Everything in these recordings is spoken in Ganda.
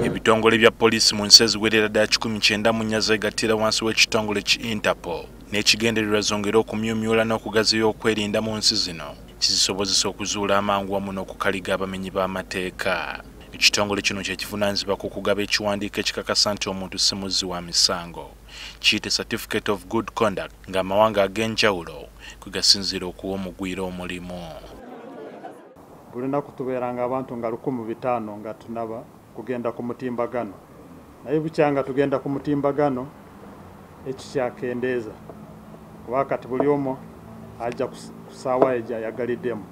Ebitongole bya poliisi mu nsi eziwerera ddala 19 mu nnya zeegattira wansi w'ekitongole ki Interpol n'ekigendererwa zongera okumyumyula n'okugaziya okwerinda mu nsi zino kizisobozesa okuzuula amangu wamu n'okukaliga abamenyi b'amateeka. Ekitongole kino kye kivunaanyizibwa ku kugaba ekiwandiiko ekikakasa nti omuntu si muzzi wa misango. Kiyite Certificate of Good Conduct ng'amawanga ag'enjawulo kwe gasinziira okuwa omugwira omulimu. Buli lunaku tubeeranga abantu nga 1,500 nga tunaba kugenda ku mutimbagano. Naye bukyanga tugenda ku mutimbagano ekikyakendeeza. Wakati buli omu ajja ku ssaawa ejo ayagaliddemu.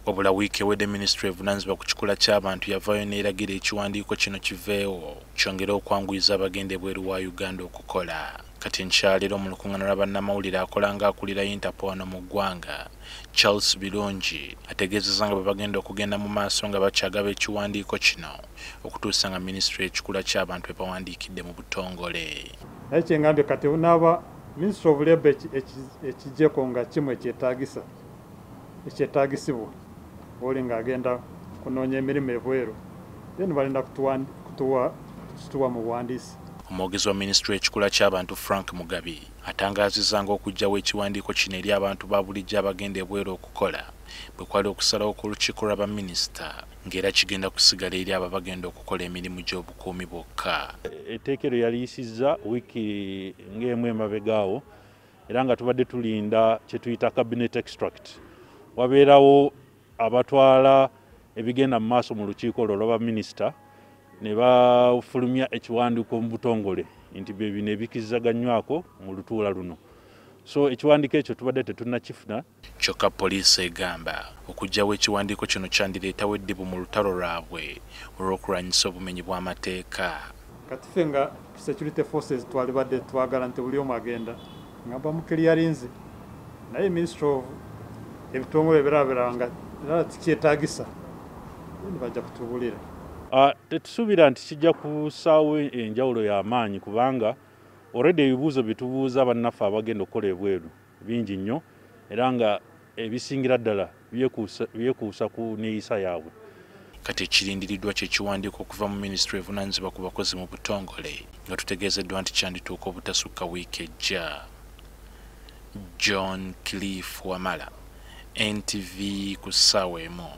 Wabula wiiki ewedde minisitule evunaanyizibwa ku kikula ky'abantu yavaayo n'eragira ekiwandiiko kino kiveewo kyongere okwanguyiza abagenda ebweru wa Uganda okukola. Kati nkyaliro mu lukuŋŋaana lwa bannamawulire akola ng'akulira Interpol wano mu ggwanga, Charles Birungi ategeezezza nga bwe bagenda okugenda mu maaso nga bakyagaba ekiwandiiko kino okutuusa nga minisitule ekikula ky'abantu ebawandiikidde mu butongole. Naye kyengambye kati bunaaba Ministry of Labour ekijjeko nga kimu ekyetaagisibwa oli ng'agenda kunoonya emirimu ebweru then balina kutuwa mu buwandiisi. Omwogezi wa minisitule ekikula ky'abantu Frank Mugabi atangaazizza ng'okugyawo ekiwandiiko kino eri abantu ba bulijjo abagenda ebweru okukola bwe kwali okusalawo ku lukiiko lwa baminisita ng'era kigenda kusigala eri abo bagenda okukola emirimu gy'obukuumi bwokka. Etteekero yaliisizza wiiki ng'emu emabegaawo era nga tubadde tulinda kye tuyita cabinet extract. Wabeerawo abatwala ebigenda mu maaso mu lukiiko olwo lw'abaminisita ne bafulumya ekiwandiiko mu butongole nti bye bino ebikkirizzaganywako mu lutuula luno. So ekiwandiiko ekyo tubadde tetunnakifuna. Kyokka poliisi egamba okugyawo ekiwandiiko kino kyandireetawo eddibu mu lutalo lwabwe olw'okulwanyisa obumenyi bw'amateeka. Kati ffe nga security forces twalibadde twagala nti buli omu agenda nga bamukiryalinze naye Ministry of ebitongole ebirabira nga tikyetaagisa bajja kutubulira. Tetusuubira nti kijja kusaawo enjawulo y'amaanyi kubanga already ebibuuzo bitubuuza bannaffe abagenda okukola ebweru bingi nnyo era nga ebisingira ddala byekuusa ku neeyisa yaabwe. Kati ekirindiriddwa kye kiwandiiko okuva mu minisitule evunaanyizibwa ku bakozi mu butongole nga tutegeezeddwa nti kyandituuka obutasukka wiiki ejja. John Cliff Wamala, NTV ku ssaawa emu.